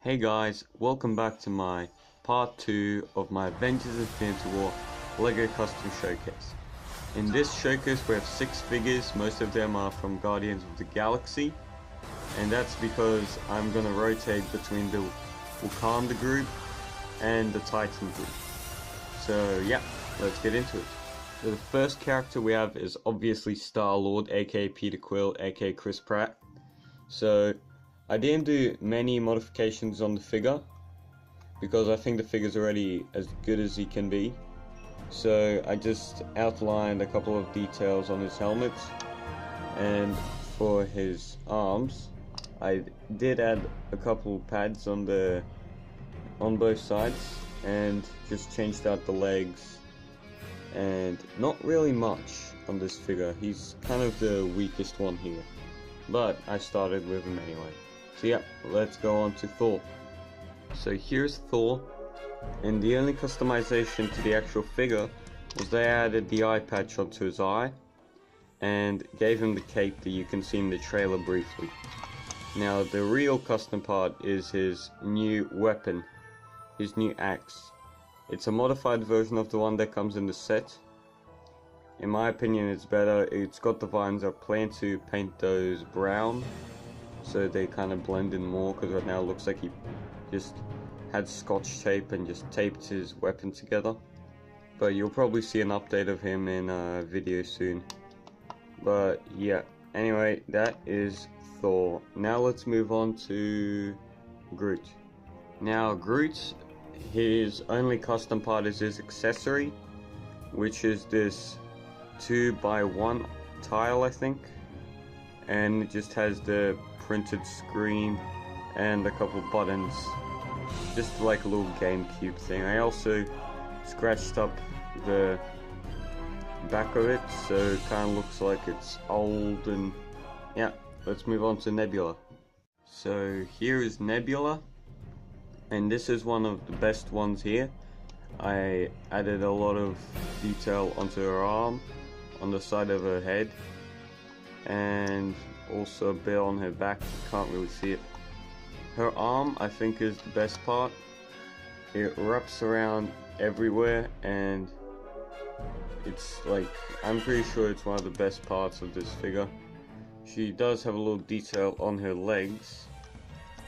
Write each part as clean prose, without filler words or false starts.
Hey guys, welcome back to my part 2 of my Avengers Infinity War LEGO Custom Showcase. In this showcase we have 6 figures, most of them are from Guardians of the Galaxy, and that's because I'm gonna rotate between the Wakanda group and the Titan group. So yeah, let's get into it. So the first character we have is obviously Star-Lord, aka Peter Quill, aka Chris Pratt. So I didn't do many modifications on the figure because I think the figure's already as good as he can be. So I just outlined a couple of details on his helmet, and for his arms I did add a couple pads on both sides and just changed out the legs, and not really much on this figure. He's kind of the weakest one here, but I started with him anyway. So yeah, let's go on to Thor. So here's Thor, and the only customization to the actual figure was they added the eye patch onto his eye and gave him the cape that you can see in the trailer briefly. Now the real custom part is his new weapon, his new axe. It's a modified version of the one that comes in the set. In my opinion it's better. It's got the vines. I plan to paint those brown so they kind of blend in more, because right now it looks like he just had scotch tape and just taped his weapon together. But you'll probably see an update of him in a video soon. But yeah, anyway, that is Thor. Now let's move on to Groot. Now Groot, his only custom part is his accessory, which is this 2x1 tile, I think, and it just has the printed screen and a couple buttons, just like a little GameCube thing. I also scratched up the back of it so it kind of looks like it's old. And yeah, let's move on to Nebula. So here is Nebula, and this is one of the best ones here. I added a lot of detail onto her arm, on the side of her head, and also a bit on her back. You can't really see it. Her arm I think is the best part. It wraps around everywhere, and it's like, I'm pretty sure it's one of the best parts of this figure. She does have a little detail on her legs,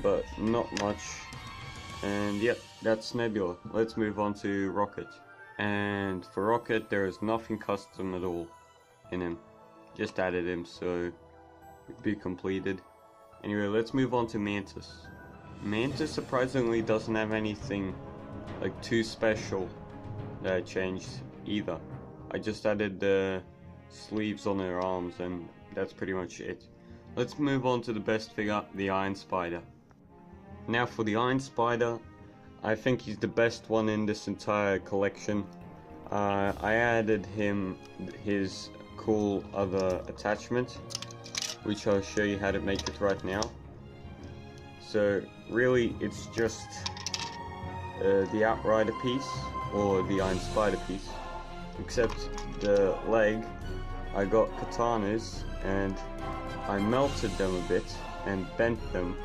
but not much. And yep, that's Nebula. Let's move on to Rocket. And for Rocket there is nothing custom at all in him. Just added him so it'd be completed. Anyway, let's move on to Mantis. Mantis surprisingly doesn't have anything like too special that I changed either. I just added the sleeves on her arms, and that's pretty much it. Let's move on to the best figure, the Iron Spider. Now for the Iron Spider, I think he's the best one in this entire collection. I added him his cool other attachment, which I'll show you how to make it right now. So really it's just the Outrider piece, or the Iron Spider piece, except the leg I got katanas and I melted them a bit and bent them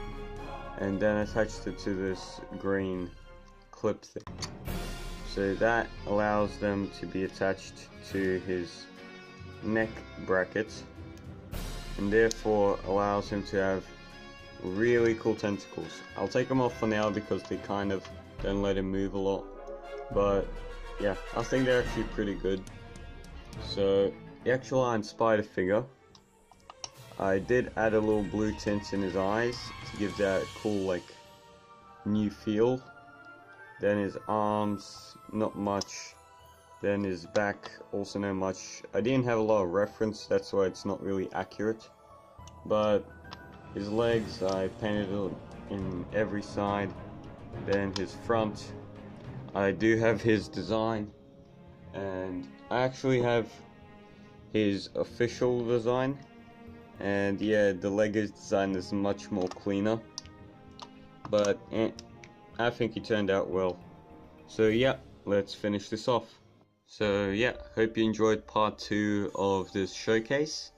and then attached it to this green clip thing. So that allows them to be attached to his neck brackets, and therefore allows him to have really cool tentacles. I'll take them off for now because they kind of don't let him move a lot, but yeah, I think they're actually pretty good. So the actual Iron Spider figure, I did add a little blue tint in his eyes to give that cool like new feel. Then his arms, not much. Then his back, also not much. I didn't have a lot of reference, that's why it's not really accurate. But his legs, I painted in every side. Then his front, I do have his design, and I actually have his official design. And yeah, the LEGO's design is much more cleaner, but I think he turned out well. So yeah, let's finish this off. So yeah, hope you enjoyed part 2 of this showcase.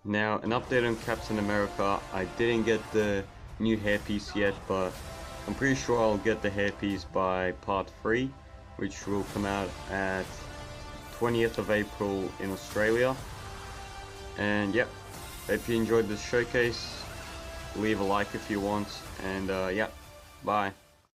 Now an update on Captain America. I didn't get the new hairpiece yet, but I'm pretty sure I'll get the hairpiece by part 3, which will come out at 20th of April in Australia. And yep, hope you enjoyed this showcase. Leave a like if you want, and yeah, bye.